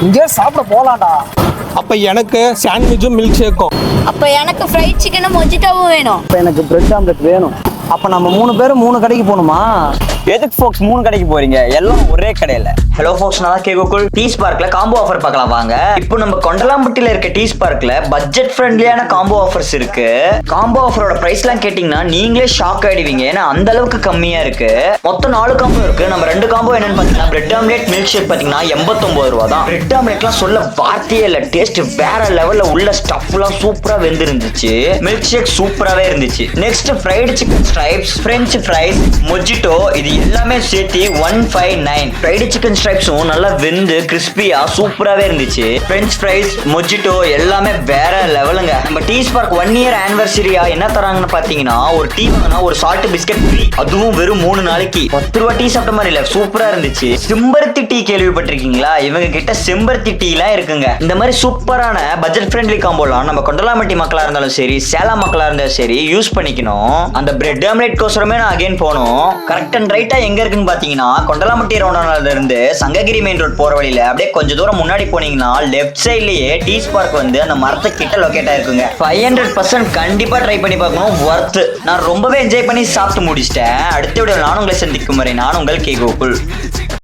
இங்கே சாப்பிட போலாம்டா. அப்ப எனக்கு சாண்ட்விச்சும் மில்க் ஷேக்கும். அப்ப எனக்கு ஃப்ரைட் சிக்கனும் மொஜிட்டோவும் வேணும். இப்போ எனக்கு பிரெட் ஆம்லெட் வேணும். அப்போ நம்ம 3 பேரும் 3 கடைக்கு போகணுமா? எதுக்கு ஃபோக்ஸ் 3 கடைக்கு போறீங்க? எல்லாம் ஒரே கடையில. ஹலோ ஃபோக்ஸ், நான் கேகோகுல். டீஸ் பார்க்ல காம்போ ஆஃபர் பார்க்கலாம் வாங்க. இப்போ நம்ம கொண்டலாம்பட்டியில இருக்க டீஸ் பார்க்ல பட்ஜெட் ஃப்ரெண்ட்லியான காம்போ ஆஃபர்ஸ் இருக்கு. காம்போ ஆஃபரோட பிரைஸ்லாம் கேட்டீங்கன்னா நீங்களே ஷாக் ஆயிடுவீங்க. ஏன்னா அந்த அளவுக்கு கம்மியா இருக்கு. மொத்தம் 4 காம்போ இருக்கு. நம்ம 2 காம்போ என்னன்னு பாத்தீங்கன்னா பிரெட் ஆம்லெட் மில்க் ஷேக் பாத்தீங்கன்னா 89 ரூபா தான். பிரெட் ஆம்லெட்லாம் சொல்ல வார்த்தையே இல்ல. டேஸ்ட் வேற லெவல்ல, உள்ள ஸ்டஃப்லாம் சூப்பரா வெந்திருந்துச்சு. மில்க் ஷேக் சூப்பராவே இருந்துச்சு. Next fried chicken stripes, french fries, mojito, இது எல்லாமே சேர்த்து 159. ஃப்ரைடு சிக்கன் ஸ்ட்ரைப்ஸும் நல்லா வெந்து கிறிஸ்பியா சூப்பராவே இருந்துச்சு. பிரெஞ்ச் ஃப்ரைஸ், மொஜிட்டோ எல்லாமே வேற லெவலுங்க. நம்ம டீஸ் பார்க் 1 இயர் ஆனிவர்சரியா என்ன தராங்கன்னு பாத்தீங்கன்னா ஒரு டீ வாங்கினா ஒரு சால்ட் பிஸ்கட் ஃப்ரீ. அதுவும் வெறும் 3 நாளைக்கு. 10 ரூபா டீ சாப்பிட்ட மாதிரி இல்ல, சூப்பரா இருந்துச்சு. செம்பருத்தி டீ கேள்விப்பட்டிருக்கீங்களா? இவங்க கிட்ட செம்பருத்தி டீ எல்லாம் இருக்குங்க. இந்த மாதிரி சூப்பரான பட்ஜெட் ஃப்ரெண்ட்லி காம்போலாம் நம்ம கொண்டலாம்பட்டி மக்களா இருந்தாலும் சரி, சேலம் மக்களா இருந்தாலும் சரி யூஸ் பண்ணிக்கணும். அந்த பிரெட் ஆம்லெட் கோசரமே நான் அகைன் போனோம். கரெக்ட் அண்ட் ரைட்டா எங்க இருக்குன்னு பாத்தீங்கன்னா கொண்டலாம்பட்டி ரவுண்டானால இருந்து சங்ககிரி மெயின் ரோட் போற வழியில அப்படியே கொஞ்சம் தூரம் முன்னாடி போனீங்கன்னா லெஃப்ட் சைட்லயே டீஸ் பார்க் வந்து அந்த மரத்து கிட்ட லொகேட் ஆயிருக்குங்க. 500% கண்டிப்பா ட்ரை பண்ணி பார்க்கணும். வர்த். நான் ரொம்பவே என்ஜாய் பண்ணி சாப்பிட்டு முடிச்சிட்டேன். அடுத்த வீடியோ நானும் உங்களை சந்திக்கும் வரை நான் உங்கள் கேகோகுல்.